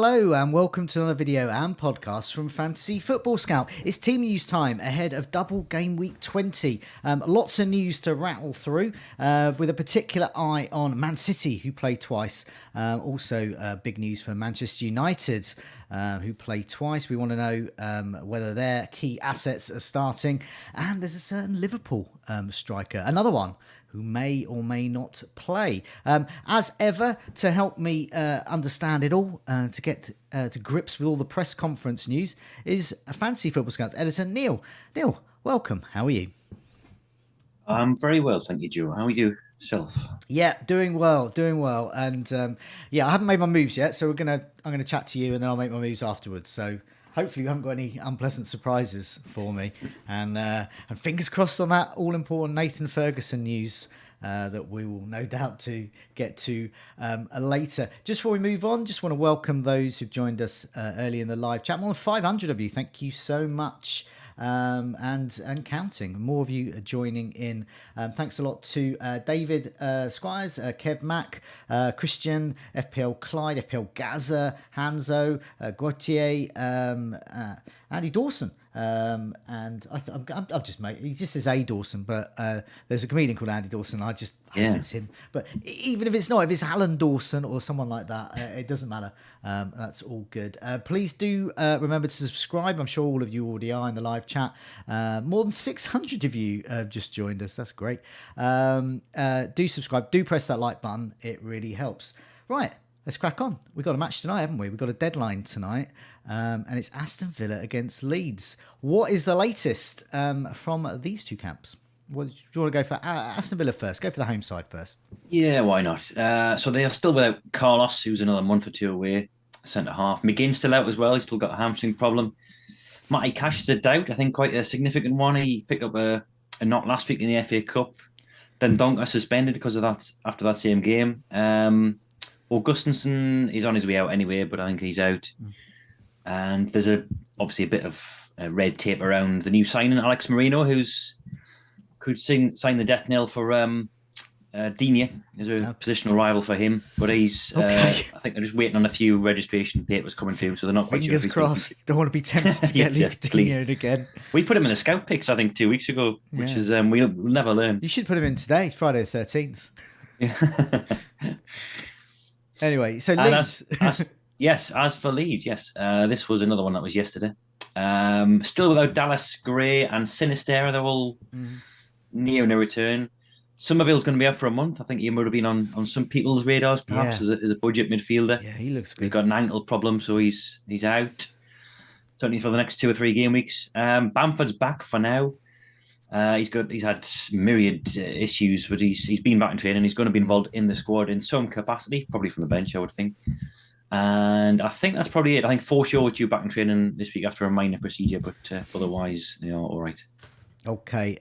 Hello and welcome to another video and podcast from Fantasy Football Scout. It's team news time ahead of Double Gameweek 20. Lots of news to rattle through with a particular eye on Man City, who play twice. Also big news for Manchester United, who play twice. We want to know whether their key assets are starting. And there's a certain Liverpool striker, another one, who may or may not play. As ever, to help me understand it all, to get to grips with all the press conference news, is a Fantasy Football Scouts editor, Neale. Neale, welcome. How are you? I'm very well, thank you, Joe. How are you yourself? Yeah, doing well. And I haven't made my moves yet, so I'm gonna chat to you, and then I'll make my moves afterwards. So hopefully you haven't got any unpleasant surprises for me. And fingers crossed on that all-important Nathan Ferguson news that we will no doubt to get to later. Just before we move on, just want to welcome those who've joined us early in the live chat. More than 500 of you. Thank you so much. And counting. More of you are joining in. Thanks a lot to David Squires, Kev Mack, Christian, FPL Clyde, FPL Gaza, Hanzo, Gautier, Andy Dawson. And I've just made, he just says A Dawson, but there's a comedian called Andy Dawson. I hope it's him. But even if it's not, if it's Alan Dawson or someone like that, it doesn't matter. That's all good. Please do remember to subscribe. I'm sure all of you already are in the live chat. More than 600 of you have just joined us. That's great. Do subscribe. Do press that like button. It really helps. Right. Let's crack on. We've got a match tonight, haven't we? We've got a deadline tonight, and it's Aston Villa against Leeds. What is the latest from these two camps? Do you want to go for Aston Villa first? Go for the home side first. Yeah, why not? So they are still without Carlos, who's another month or two away, centre-half. McGinn's still out as well. He's still got a hamstring problem. Matty Cash is a doubt, I think quite a significant one. He picked up a knock last week in the FA Cup. Then Donker suspended because of that after that same game. Augustinson is on his way out anyway, but I think he's out. And there's obviously a bit of red tape around the new signing, Alex Marino, who's could sign the death knell for Digne as a positional rival for him. But he's, I think they're just waiting on a few registration papers coming through, so they're not quite Fingers crossed. Don't want to be tempted to get Luke Digne again. We put him in the scout picks, I think, 2 weeks ago, which is we'll never learn. You should put him in today, Friday the 13th. Yeah. Anyway, so Leeds. As for Leeds, this was another one that was yesterday. Still without Dallas, Gray and Sinistera. They're all near no return. Somerville's going to be out for a month. I think he would have been on some people's radars, perhaps, as a budget midfielder. Yeah, he looks good. He's got an ankle problem, so he's out. Certainly for the next 2 or 3 game weeks. Bamford's back for now. He's had myriad issues, but he's been back in training. He's going to be involved in the squad in some capacity, probably from the bench, I would think. And I think that's probably it. I think Forshaw is due back in training this week after a minor procedure, but otherwise, all right. Okay.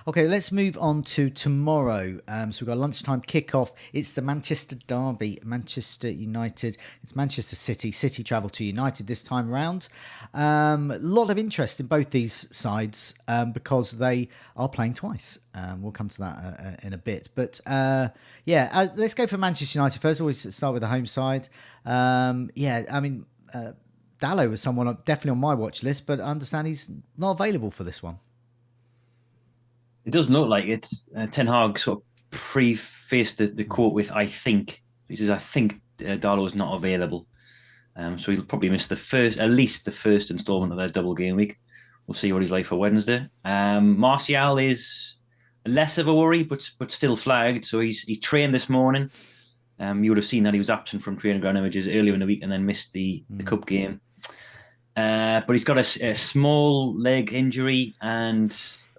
Let's move on to tomorrow. So we've got a lunchtime kickoff. It's the Manchester derby, Manchester United. It's Manchester City. City travel to United this time round. A lot of interest in both these sides because they are playing twice. We'll come to that in a bit. But let's go for Manchester United first. Always start with the home side. Dalot was someone definitely on my watch list, but I understand he's not available for this one. It does look like it's Ten Hag sort of prefaced the quote with "I think." He says, "I think Darlow is not available," so he'll probably miss at least the first instalment of their double game week. We'll see what he's like for Wednesday. Martial is less of a worry, but still flagged. So he's trained this morning. You would have seen that he was absent from training ground images earlier in the week and then missed the cup game. But he's got a small leg injury and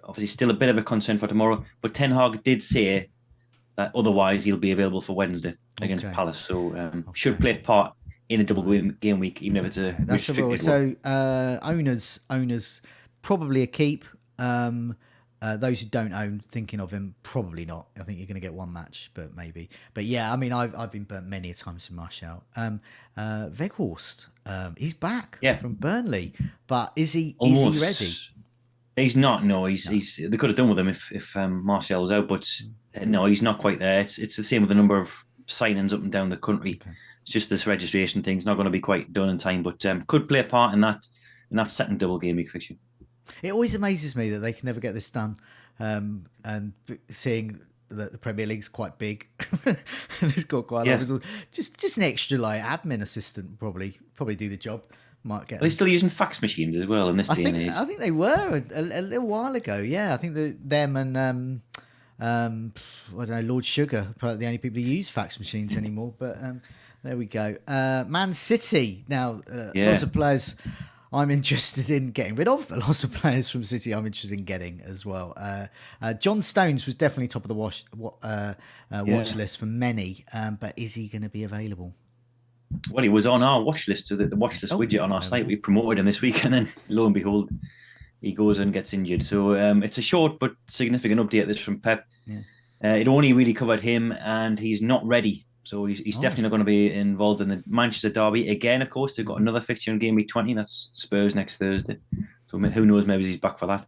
obviously still a bit of a concern for tomorrow. But Ten Hag did say that otherwise he'll be available for Wednesday against Palace. So should play a part in a double game week, even if it's a restricted one. So owners probably a keep. Those who don't own, thinking of him, probably not. I think you're going to get one match, but maybe. But yeah, I mean, I've been burnt many a times in Martial. Weghorst, he's back from Burnley, but is he ready? He's not. No, he's. They could have done with him if Martial was out, but no, he's not quite there. It's the same with a number of signings up and down the country. Okay. It's just this registration thing's not going to be quite done in time, but could play a part in that second double game week fixture. It always amazes me that they can never get this done, and seeing that the Premier League's quite big and it's got quite a lot of results. Just an extra like admin assistant probably do the job. Might get. Are they still using fax machines as well in this day and age? I think they were a little while ago. Yeah, I think them and I don't know, Lord Sugar, probably the only people who use fax machines anymore. But there we go. Man City now. Lots of players I'm interested in getting rid of. Lots of players from City I'm interested in getting as well. John Stones was definitely top of the watch list for many, but is he going to be available? Well, he was on our watch list, so the watch list widget on our site. We promoted him this week, and then lo and behold, he goes and gets injured. So it's a short but significant update. This from Pep. Yeah. It only really covered him, and he's not ready. So he's definitely not going to be involved in the Manchester derby again. Of course, they've got another fixture in Game Week 20. That's Spurs next Thursday. So who knows? Maybe he's back for that.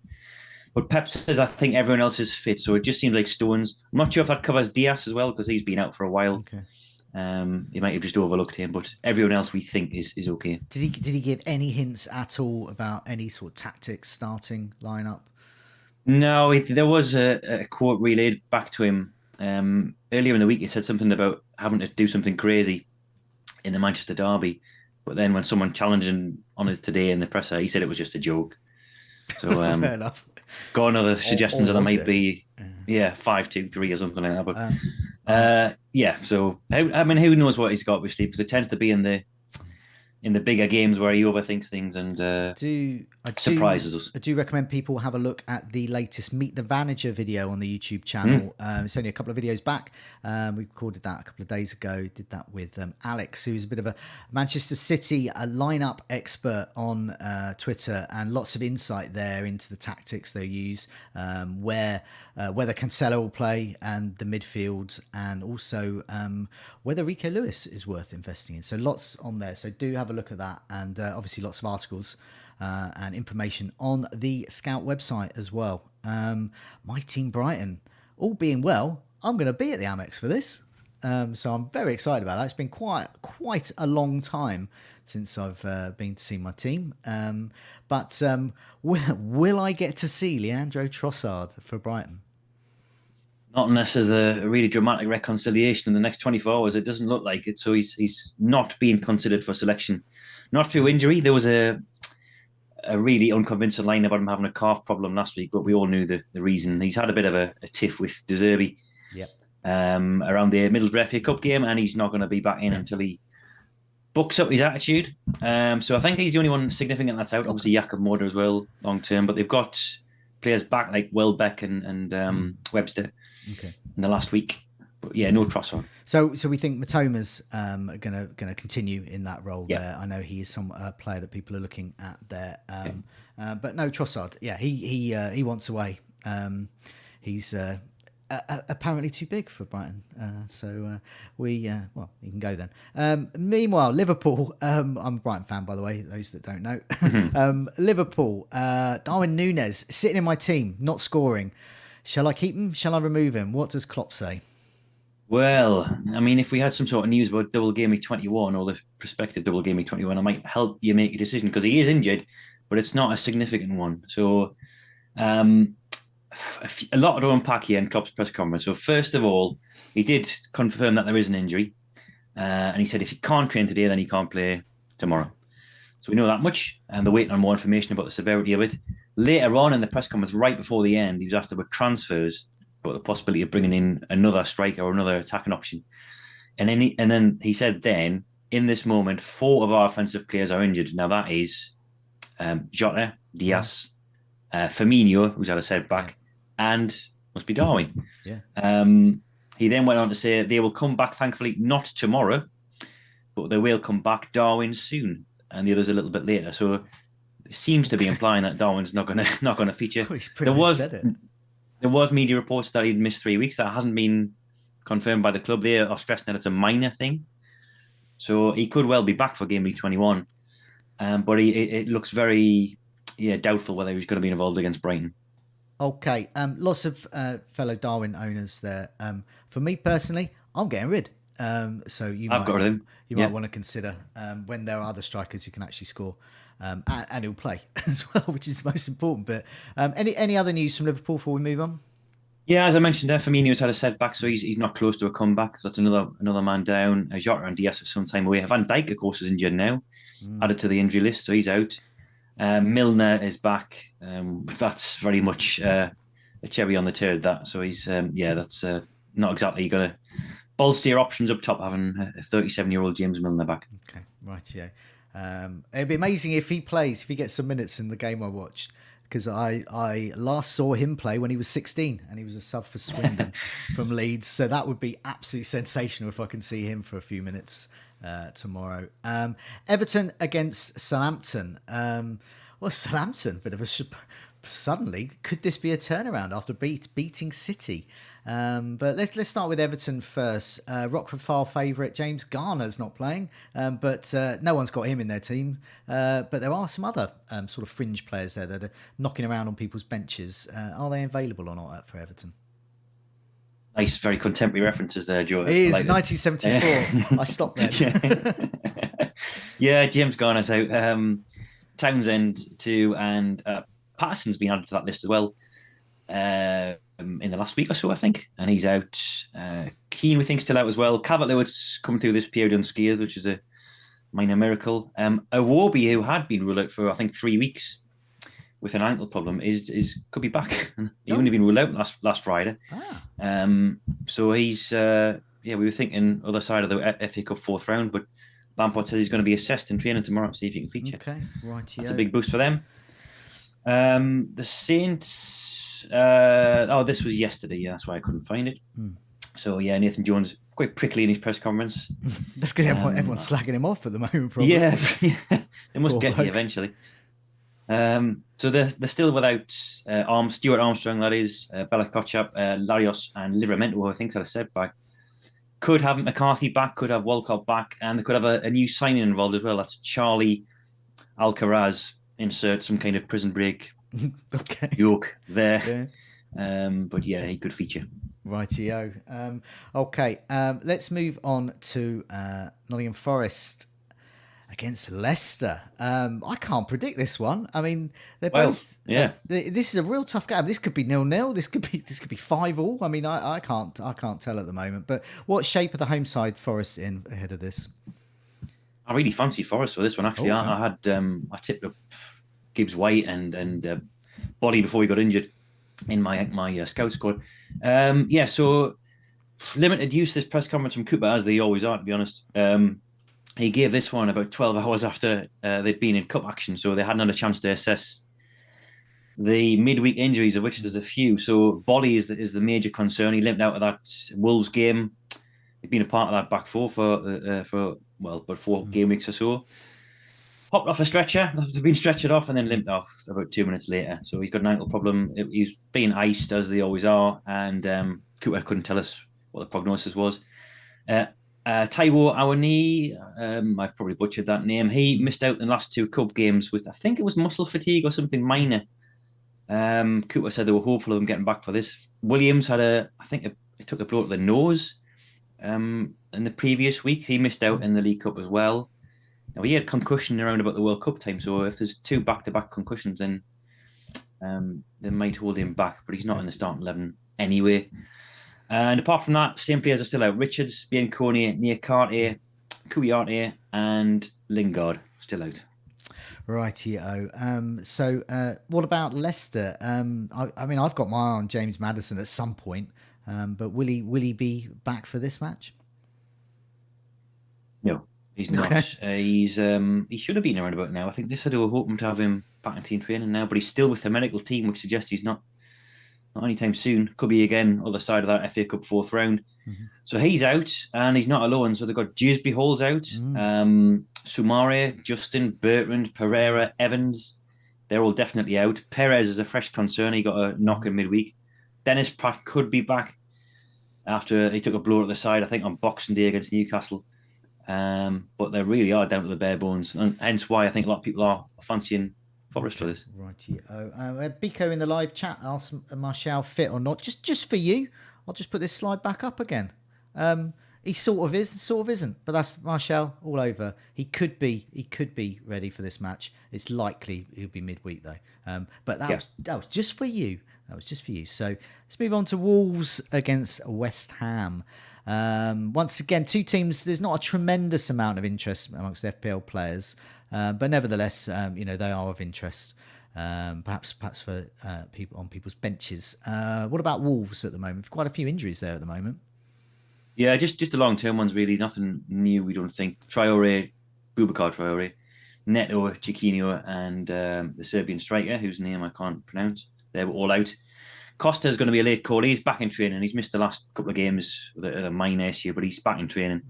But Pep says I think everyone else is fit. So it just seems like Stones. I'm not sure if that covers Diaz as well because he's been out for a while. Okay. He might have just overlooked him, but everyone else we think is okay. Did he give any hints at all about any sort of tactics starting lineup? No, there was a quote relayed back to him earlier in the week. He said something about having to do something crazy in the Manchester derby, but then when someone challenged him on it today in the presser, he said it was just a joke. So fair enough. Got another suggestions that it might be 5-2-3 or something like that. But so I mean, who knows what he's got obviously, because it tends to be in the bigger games where he overthinks things and surprises us. I do recommend people have a look at the latest Meet the Manager video on the YouTube channel. It's only a couple of videos back. We recorded that a couple of days ago. Did that with Alex, who's a bit of a Manchester City lineup expert on Twitter, and lots of insight there into the tactics they use, whether Cancelo will play and the midfield, and also whether Rico Lewis is worth investing in. So lots on there. So do have a look at that, and obviously lots of articles and information on the Scout website as well. My team Brighton, all being well, I'm going to be at the Amex for this, so I'm very excited about that. It's been quite a long time since I've been to see my team, but will I get to see Leandro Trossard for Brighton? Not unless there's a really dramatic reconciliation in the next 24 hours. It doesn't look like it. So he's not being considered for selection. Not through injury. There was a really unconvincing line about him having a calf problem last week, but we all knew the reason. He's had a bit of a tiff with De Zerbi around the Middlesbrough FA Cup game, and he's not going to be back in until he bucks up his attitude. So I think he's the only one significant that's out. Obviously, Jakob Moder as well, long term, but they've got players back like Welbeck and Webster in the last week. But yeah, no Trossard. So we think Matoma's gonna continue in that role there. I know he is some player that people are looking at there. But no Trossard. Yeah, he wants away. He's apparently too big for Brighton. So he can go then. Meanwhile, Liverpool. I'm a Brighton fan, by the way. Those that don't know. Liverpool. Darwin Núñez sitting in my team, not scoring. Shall I keep him? Shall I remove him? What does Klopp say? Well, I mean, if we had some sort of news about Double Gameweek 21 or the prospective Double Gameweek 21, I might help you make a decision because he is injured, but it's not a significant one. So a lot to unpack here in Klopp's press conference. So first of all, he did confirm that there is an injury. And he said if he can't train today, then he can't play tomorrow. So we know that much, and they're waiting on more information about the severity of it. Later on in the press conference, right before the end, he was asked about transfers, about the possibility of bringing in another striker or another attacking option. And then he said then, in this moment, 4 of our offensive players are injured. Now that is Jota, Diaz, Firmino, who's had a setback, and must be Darwin. Yeah. He then went on to say they will come back, thankfully, not tomorrow, but they will come back, Darwin, soon. And the others a little bit later. So it seems to be implying that Darwin's not gonna feature. There was media reports that he'd missed 3 weeks. That hasn't been confirmed by the club. They are stressing that it's a minor thing. So he could well be back for Game Week 21. But it looks very doubtful whether he's going to be involved against Brighton. Okay. Lots of fellow Darwin owners there. For me personally, I'm getting rid. So I've got him. You might want to consider when there are other strikers who can actually score, and he'll play as well, which is the most important bit. Any other news from Liverpool before we move on? Yeah, as I mentioned there, Firmino's had a setback, so he's not close to a comeback. So that's another man down. Jota and Diaz are some time away. Van Dijk, of course, is injured now, added to the injury list, so he's out. Milner is back. That's very much a cherry on the turd. So he's that's not exactly going to bolster your options up top, having a 37-year-old James Milner back. Okay, right, yeah. It'd be amazing if he plays, if he gets some minutes in the game I watched. Because I last saw him play when he was 16 and he was a sub for Swindon from Leeds. So that would be absolutely sensational if I can see him for a few minutes tomorrow. Everton against Southampton. Southampton, bit of a... Suddenly, could this be a turnaround after beating City? But let's start with Everton first. Rockford File favourite James Garner's not playing, but no one's got him in their team. But there are some other sort of fringe players there that are knocking around on people's benches. Are they available or not for Everton? Nice, very contemporary references there, Joe. It is 1974. I stopped there. Yeah, James Garner's out. Townsend too, and Patterson's been added to that list as well. In the last week or so, I think, and he's out. Keane, we think, still out as well. Calvert-Lewin's come through this period unscathed, which is a minor miracle. Iwobi, who had been ruled out for I think 3 weeks with an ankle problem, could be back. He's only been ruled out last Friday. So he's we were thinking other side of the FA Cup fourth round, but Lampard says he's going to be assessed in training tomorrow to see if he can feature. Okay, right. That's a big boost for them. The Saints. This was yesterday. Yeah, that's why I couldn't find it. So yeah, Nathan Jones quite prickly in his press conference. That's because everyone's slagging him off at the moment. Probably. Yeah, they must get you eventually. So they're still without Stuart Armstrong, that is, Bella Kotchap, Larios, and Livramento, who I think had a setback. Could have McCarthy back, could have Walcott back, and they could have a new signing involved as well. That's Charlie Alcaraz. Insert some kind of prison break. Okay. Yoke there. Yeah. But yeah, he could feature. Rightio. Okay. Let's move on to Nottingham Forest against Leicester. I can't predict this one. I mean, they're both. Yeah. This is a real tough game. This could be 0-0. This could be 5-5. I mean, I can't tell at the moment. But what shape are the home side Forest in ahead of this? I really fancy Forest for this one. Actually, I had I tipped up Gibbs White and Body before he got injured in my scout squad. So limited use this press conference from Cooper, as they always are, to be honest. He gave this one about 12 hours after they'd been in cup action, so they hadn't had a chance to assess the midweek injuries, of which there's a few. So Body is the major concern. He limped out of that Wolves game. He'd been a part of that back four for 4 game weeks or so. Hopped off a stretcher. They've been stretchered off and then limped off about 2 minutes later. So he's got an ankle problem. He's being iced, as they always are. And Cooper couldn't tell us what the prognosis was. Taiwo Awani, I've probably butchered that name. He missed out in the last 2 cup games with, I think it was muscle fatigue or something minor. Cooper said they were hopeful of him getting back for this. Williams had he took a blow to the nose in the previous week. He missed out in the League Cup as well. Now, he had concussion around about the World Cup time, so if there's 2 back-to-back concussions, then they might hold him back, but he's not in the starting 11 anyway. And apart from that, same players are still out. Richards, Bianconi, Niakate, Kouyaté, and Lingard still out. Rightio. So what about Leicester? I mean, I've got my eye on James Maddison at some point, but will he be back for this match? No. He's not. He should have been around about now. I think they said they were hoping to have him back in team training now, but he's still with the medical team, which suggests he's not anytime soon. Could be again other side of that FA Cup fourth round. Mm-hmm. So he's out, and he's not alone. So they've got Gisby Hall's out, Sumare, Justin, Bertrand, Pereira, Evans. They're all definitely out. Perez is a fresh concern. He got a knock in midweek. Dennis Pratt could be back after he took a blow at the side, I think, on Boxing Day against Newcastle. But they really are down to the bare bones, and hence why I think a lot of people are fancying Forest for this. Rightio. Biko in the live chat asked Martial fit or not. Just for you, I'll just put this slide back up again. He sort of is, sort of isn't. But that's Martial all over. He could be ready for this match. It's likely he'll be midweek though. But that was just for you. That was just for you. So let's move on to Wolves against West Ham. Once again, two teams. There's not a tremendous amount of interest amongst FPL players, but nevertheless, they are of interest. Perhaps for people on people's benches. What about Wolves at the moment? Quite a few injuries there at the moment. Yeah, just the long-term ones, really. Nothing new, we don't think. Boubacar Traore, Neto, Chiquinho, and the Serbian striker, whose name I can't pronounce. They were all out. Costa's going to be a late call. He's back in training. He's missed the last couple of games with a minor issue, but he's back in training.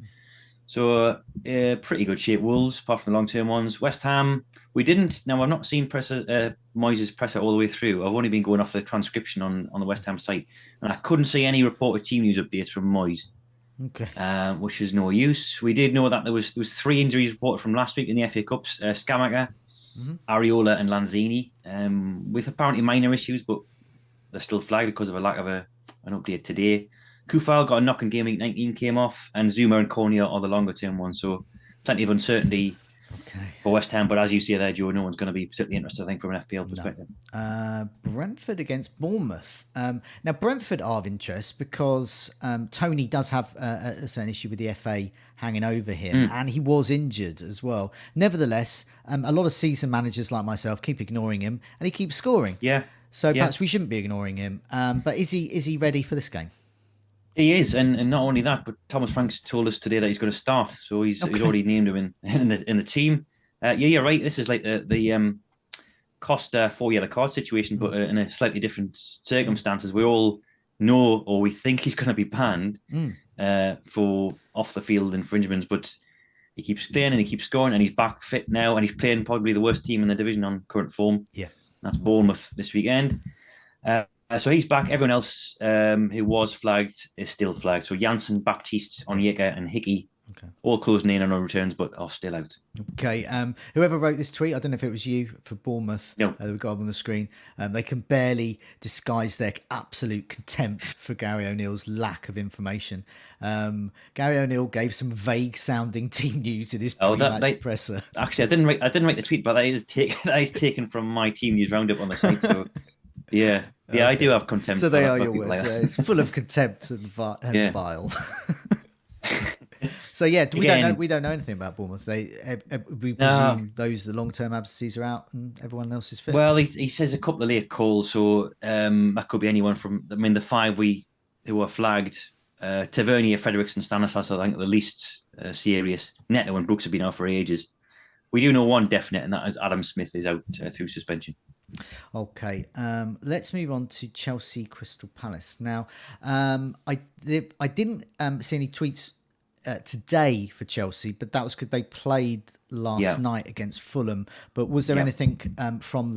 So, pretty good shape. Wolves, apart from the long-term ones. West Ham, we didn't. Now, I've not seen Moyes' presser all the way through. I've only been going off the transcription on the West Ham site, and I couldn't see any reported team news updates from Moyes. Okay. Which is no use. We did know that there was 3 injuries reported from last week in the FA Cups: Scamacca, Areola, and Lanzini, with apparently minor issues, but they're still flagged because of a lack of an update today. Kufal got a knock in game week 19, came off, and Zuma and Konya are the longer term ones. So plenty of uncertainty for West Ham. But as you say there, Joe, no one's going to be particularly interested, I think, from an FPL perspective. No. Brentford against Bournemouth. Now, Brentford are of interest because Tony does have a certain issue with the FA hanging over him, and he was injured as well. Nevertheless, a lot of seasoned managers like myself keep ignoring him, and he keeps scoring. Yeah. So perhaps we shouldn't be ignoring him. But is he ready for this game? He is, and not only that, but Thomas Franks told us today that he's going to start, so he's already named him in the team. You're right. This is like the Costa 4 yellow card situation, but in a slightly different circumstances. We all know, or we think he's going to be banned for off the field infringements, but he keeps playing and he keeps scoring, and he's back fit now, and he's playing probably the worst team in the division on current form. Yeah, that's Bournemouth this weekend. So he's back. Everyone else who was flagged is still flagged. So Janssen, Baptiste, Onyeka, and Hickey, all closing in on no returns, but are still out. Okay. Whoever wrote this tweet, I don't know if it was you for Bournemouth. No. We've got them on the screen. They can barely disguise their absolute contempt for Gary O'Neill's lack of information. Gary O'Neill gave some vague-sounding team news in his pre-match presser. Actually, I didn't write the tweet, but that is taken from my team news roundup on the site. So. Yeah, I do have contempt. So they are your words. It's full of contempt and bile. So we don't know anything about Bournemouth. We presume the long-term absentees are out and everyone else is fit. Well, he says a couple of late calls, so that could be anyone from. I mean, the 5 who were flagged: Tavernier, Frederiksen, Stanislas. I think the least serious. Neto and Brooks have been out for ages. We do know one definite, and that is Adam Smith is out through suspension. Okay, let's move on to Chelsea Crystal Palace. Now, I didn't see any tweets today for Chelsea, but that was because they played last night against Fulham. But was there anything from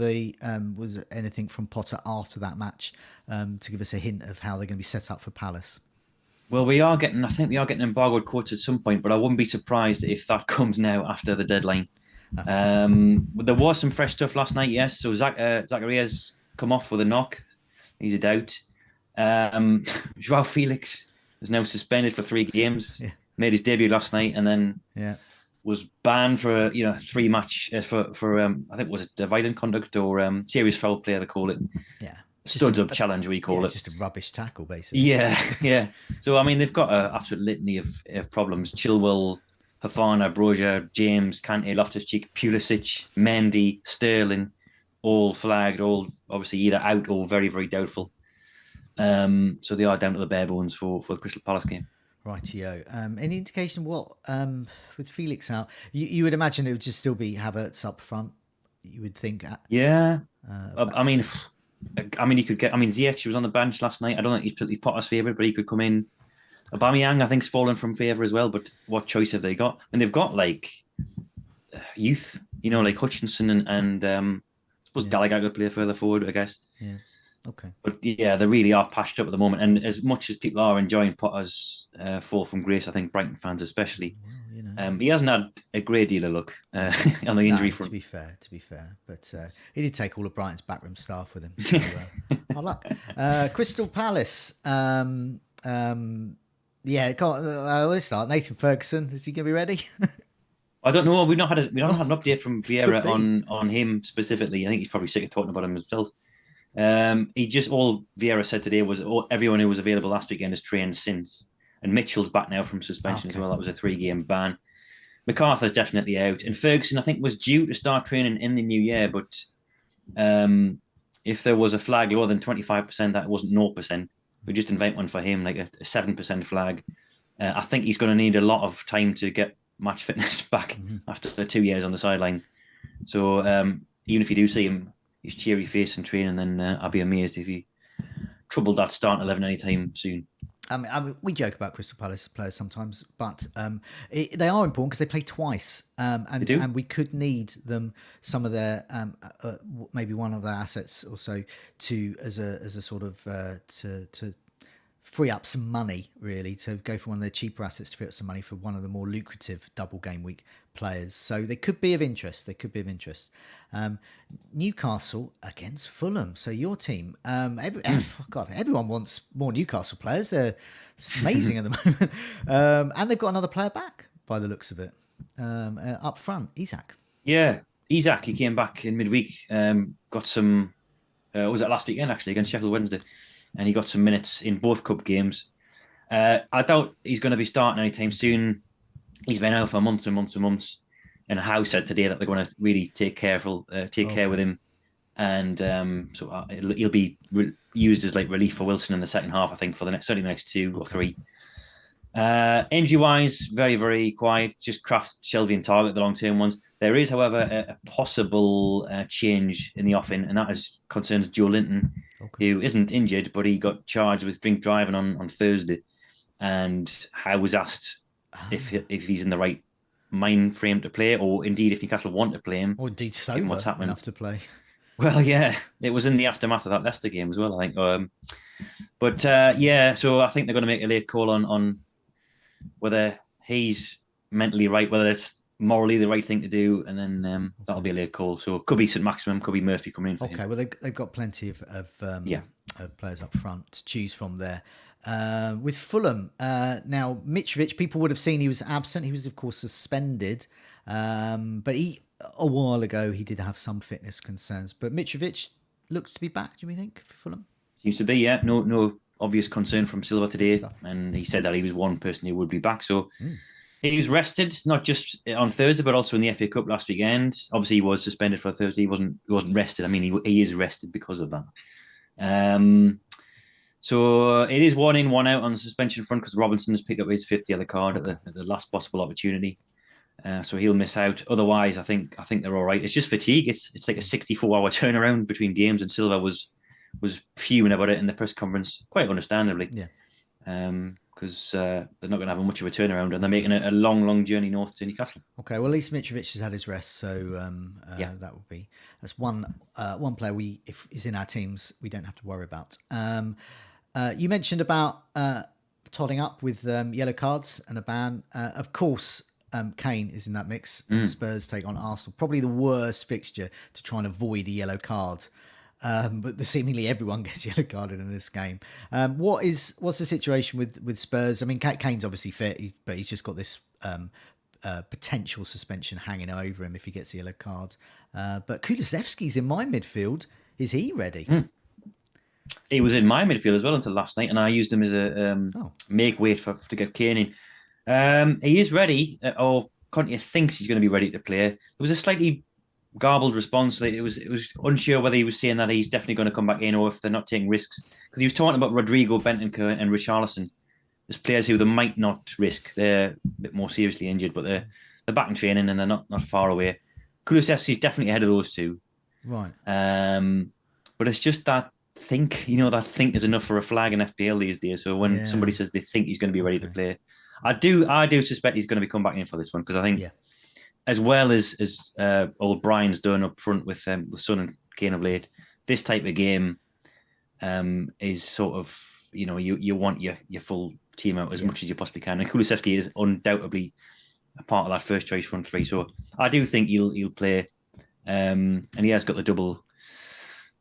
Potter after that match to give us a hint of how they're going to be set up for Palace? Well, I think we are getting embargoed quotes at some point, but I wouldn't be surprised if that comes now after the deadline. There was some fresh stuff last night, yes. So Zacharias come off with a knock. He's a doubt. Joao Felix is now suspended for 3 games. Yeah. Made his debut last night and then was banned for 3 match for I think was it violent conduct or serious foul play they call it. Yeah. Studs up challenge, we call it. Just a rubbish tackle, basically. Yeah. So, I mean, they've got an absolute litany of problems. Chilwell, Fafana, Broja, James, Kante, Loftus-Cheek, Pulisic, Mendy, Sterling, all flagged, all obviously either out or very, very doubtful. So they are down to the bare bones for the Crystal Palace game. Rightio. Any indication what, with Felix out, you would imagine it would just still be Havertz up front, you would think? He could get. Ziyech was on the bench last night. I don't think he's particularly Potter's favourite, but he could come in. Aubameyang, I think, has fallen from favour as well. But what choice have they got? And they've got youth, like Hutchinson and I suppose Gallagher could play further forward, I guess. Yeah. Okay. But they really are patched up at the moment. And as much as people are enjoying Potter's fall from grace, I think Brighton fans especially. He hasn't had a great deal of luck on the injury front. To be fair, but he did take all of Brighton's backroom staff with him. So, hard luck. Crystal Palace. Yeah, let's start. Nathan Ferguson, is he going to be ready? I don't know. We don't have an update from Vieira Could be. on him specifically. I think he's probably sick of talking about him himself. He just all Vieira said today was everyone who was available last weekend has trained since, and Mitchell's back now from suspension as well. That was a 3-game ban. MacArthur's definitely out, and Ferguson I think was due to start training in the new year, but if there was a flag lower than 25%, that wasn't 0%. We just invent one for him, like a 7% flag. I think he's going to need a lot of time to get match fitness back after 2 years on the sideline. So even if you do see him, his cheery face and training, then I'll be amazed if he troubled that start 11 anytime soon. We joke about Crystal Palace players sometimes, but they are important because they play twice, and we could need them, some of their maybe one of their assets or so to as a sort of to free up some money, really, to go for one of their cheaper assets to free up some money for one of the more lucrative double game week players. So they could be of interest. Newcastle against Fulham. So your team, everyone wants more Newcastle players. It's amazing at the moment. And they've got another player back by the looks of it. Up front, Isak. Yeah, Isak, he came back in midweek, got some, was it last weekend actually, against Sheffield Wednesday, and he got some minutes in both cup games. I doubt he's going to be starting anytime soon. He's been out for months and months and months, and Howe said today that they're going to really take care with him, and so he'll be used as like relief for Wilson in the second half, I think, for certainly the next 2 or 3. Injury wise, very, very quiet. Just Kraft, Shelvey, and Target, the long term ones. There is, however, a possible change in the offing, and that concerns Joe Linton, who isn't injured, but he got charged with drink driving on Thursday, and Howe was asked if he's in the right mind frame to play, or indeed if Newcastle want to play him, or indeed sober what's happening enough to play. Well, yeah, it was in the aftermath of that Leicester game as well, I think. So I think they're going to make a late call on whether he's mentally right, whether it's morally the right thing to do, and then that'll be a late call. So it could be St Maximum, could be Murphy coming in for him. Well, they've got plenty of players up front to choose from there. With Fulham, now Mitrovic, people would have seen he was absent. He was, of course, suspended, but a while ago he did have some fitness concerns. But Mitrovic looks to be back. Do we think for Fulham? Seems to be, yeah. No obvious concern from Silva today, and he said that he was one person who would be back. So he was rested, not just on Thursday, but also in the FA Cup last weekend. Obviously, he was suspended for Thursday. He wasn't rested. I mean, he is rested because of that. So it is 1 in, 1 out on the suspension front because Robinson has picked up his 5th yellow card at the last possible opportunity. So he'll miss out. Otherwise, I think they're all right. It's just fatigue. It's like a 64-hour turnaround between games, and Silva was fuming about it in the press conference, quite understandably. Yeah. Because they're not going to have much of a turnaround, and they're making a long journey north to Newcastle. Okay, well, at least Mitrovic has had his rest, so that's one player if he's in our teams, we don't have to worry about. You mentioned about totting up with yellow cards and a ban. Of course, Kane is in that mix, and Spurs take on Arsenal. Probably the worst fixture to try and avoid a yellow card. But seemingly everyone gets yellow carded in this game. What's the situation with Spurs? I mean, Kane's obviously fit, but he's just got this potential suspension hanging over him if he gets a yellow card. But Kulusevski's in my midfield. Is he ready? He was in my midfield as well until last night, and I used him as a make weight to get Kane in. He is ready, or Conte thinks he's going to be ready to play. There was a slightly garbled response. It was unsure whether he was saying that he's definitely going to come back in or if they're not taking risks, because he was talking about Rodrigo, Bentancur and Richarlison as players who they might not risk. They're a bit more seriously injured, but they're back in training and they're not far away. Kulusevski's definitely ahead of those two, right? But it's just that think is enough for a flag in FPL these days. So when somebody says they think he's going to be ready to play, I do suspect he's going to be come back in for this one, because I think as well as old Brian's done up front with Son and Kane of late, this type of game is sort of, you want your full team out as much as you possibly can. And Kulusevski is undoubtedly a part of that first choice front three. So I do think he'll play. And he has got the double,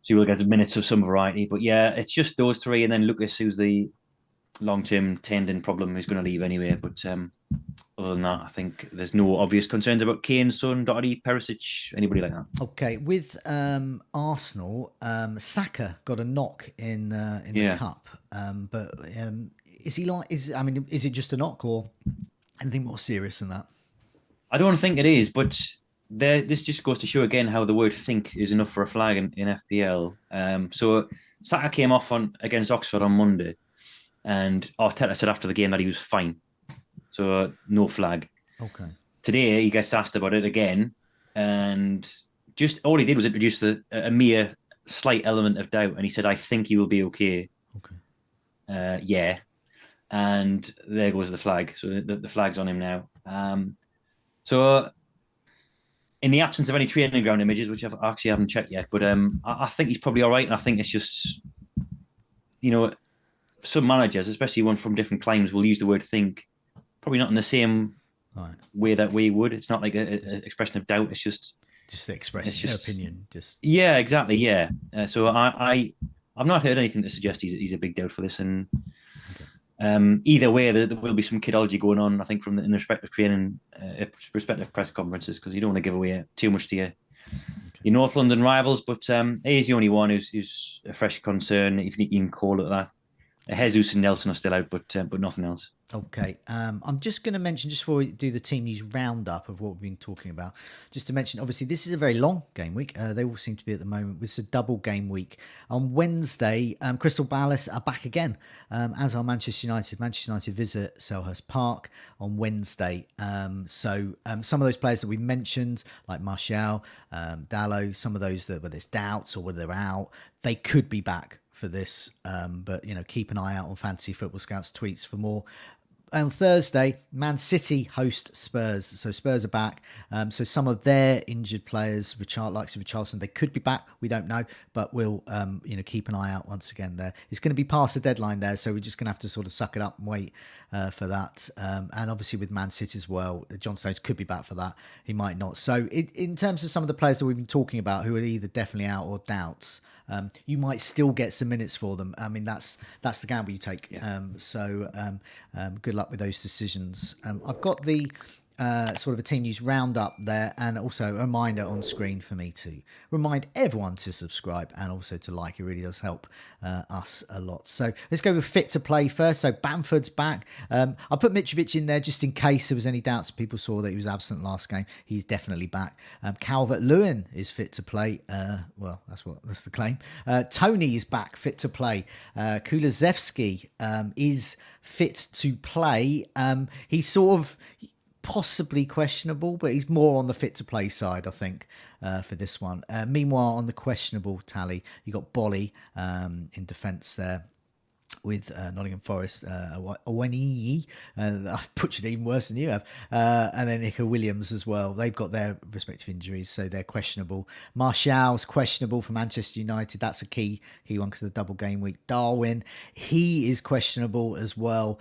so he will get minutes of some variety. But yeah, it's just those three, and then Lucas, who's the long-term tendon problem. He's going to leave anyway. But other than that, I think there's no obvious concerns about Kane, Son, Doherty, Perisic, anybody like that. Okay, with Arsenal, Saka got a knock in the cup, but is he like? Is it just a knock or anything more serious than that? I don't think it is, but this just goes to show again how the word "think" is enough for a flag in FPL. So Saka came off against Oxford on Monday, and Arteta said after the game that he was fine, so no flag. Okay. Today he gets asked about it again, and just all he did was introduce a mere slight element of doubt, and he said, "I think he will be okay." Okay. Yeah, and there goes the flag. So the flag's on him now. So in the absence of any training ground images, which I actually haven't checked yet, but I think he's probably all right, and I think it's just, some managers, especially one from different climes, will use the word "think," probably not in the same way that we would. It's not like an expression of doubt. It's just to express their opinion. Yeah, exactly. Yeah. So I've not heard anything to suggest he's a big doubt for this, and either way, there will be some kidology going on, I think, in the respective training, respective press conferences, because you don't want to give away too much to your North London rivals. But he's the only one who's a fresh concern, if you can call it that. Jesus and Nelson are still out, but nothing else. Okay. I'm just going to mention, just before we do the team news roundup of what we've been talking about, just to mention, obviously, this is a very long game week. They all seem to be at the moment. It's a double game week. On Wednesday, Crystal Palace are back again, as are Manchester United. Manchester United visit Selhurst Park on Wednesday. So some of those players that we mentioned, like Martial, Dalot, some of those that where there's doubts or whether they're out, they could be back for this, but keep an eye out on Fantasy Football Scouts tweets for more. On Thursday, Man City host Spurs, so Spurs are back. So some of their injured players, likes of Richarlison, they could be back. We don't know, but we'll keep an eye out once again. There, it's going to be past the deadline there, so we're just going to have to sort of suck it up and wait for that. And obviously with Man City as well, John Stones could be back for that. He might not. So in terms of some of the players that we've been talking about, who are either definitely out or doubts, you might still get some minutes for them. I mean, that's the gamble you take. Yeah. Good luck with those decisions. I've got the sort of a team news roundup there, and also a reminder on screen for me to remind everyone to subscribe and also to like. It really does help us a lot. So let's go with fit to play first. So Bamford's back. I put Mitrovic in there just in case there was any doubts. People saw that he was absent last game. He's definitely back. Calvert-Lewin is fit to play. Well, that's the claim. Tony is back, fit to play. Kulusevski is fit to play. He's sort of possibly questionable, but he's more on the fit to play side, I think, for this one. Meanwhile, on the questionable tally, you got Bolly in defence there with Nottingham Forest, Oweniyi, I've butchered it even worse than you have, and then Nico Williams as well. They've got their respective injuries, so they're questionable. Martial's questionable for Manchester United. That's a key one because of the double game week. Darwin, he is questionable as well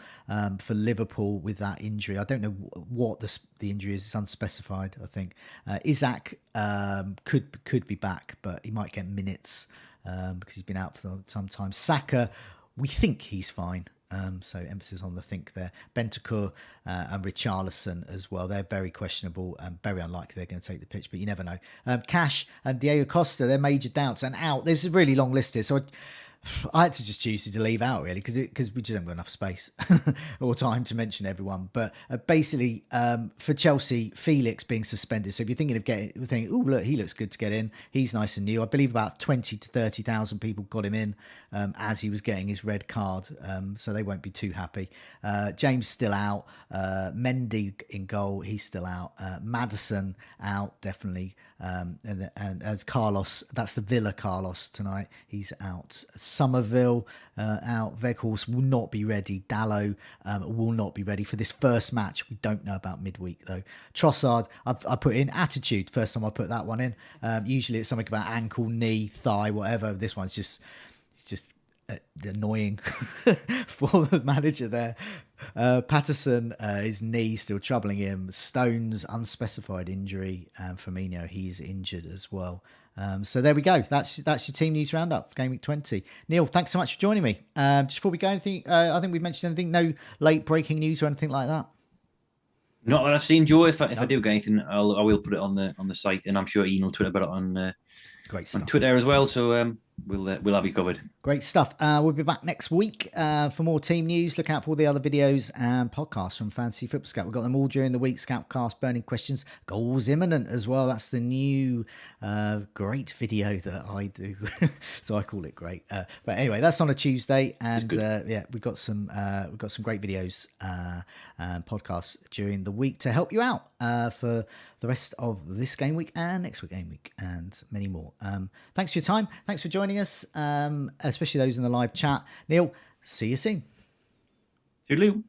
for Liverpool with that injury. I don't know what the injury is. It's unspecified, I think. Isaac could be back, but he might get minutes because he's been out for some time. Saka, we think he's fine. So emphasis on the think there. Bentancur and Richarlison as well. They're very questionable and very unlikely they're going to take the pitch, but you never know. Cash and Diego Costa, they're major doubts and out. There's a really long list here. So I had to just choose to leave out really because we just haven't got enough space or time to mention everyone. But basically, for Chelsea, Felix being suspended. So if you're thinking of thinking, oh look, he looks good to get in. He's nice and new. I believe about 20 to 30,000 people got him in as he was getting his red card. So they won't be too happy. James still out. Mendy in goal. He's still out. Madison out definitely. And as Carlos, that's the Villa Carlos tonight. He's out. Somerville out. Weghorst will not be ready. Dalot will not be ready for this first match. We don't know about midweek though. Trossard, I put in attitude. First time I put that one in. Usually it's something about ankle, knee, thigh, whatever. This one's just annoying for the manager there. Patterson, his knee still troubling him. Stones, unspecified injury. And Firmino, he's injured as well. So there we go. That's your team news roundup for Game Week 20. Neale, thanks so much for joining me. Just before we go, anything? I think we mentioned anything. No late breaking news or anything like that. Not that I've seen, Joe. If I do get anything, I will put it on the site, and I'm sure Ian will tweet about it on Great stuff. on Twitter as well. So we'll have you covered. Great stuff. We'll be back next week for more team news. Look out for all the other videos and podcasts from Fantasy Football Scout. We've got them all during the week. Scoutcast, Burning Questions, Goals Imminent as well. That's the new great video that I do. So I call it great. But anyway, that's on a Tuesday, and we've got some great videos and podcasts during the week to help you out for the rest of this game week and next week game week and many more. Thanks for your time. Thanks for joining us, especially those in the live chat. Neale, see you soon. Toodaloo.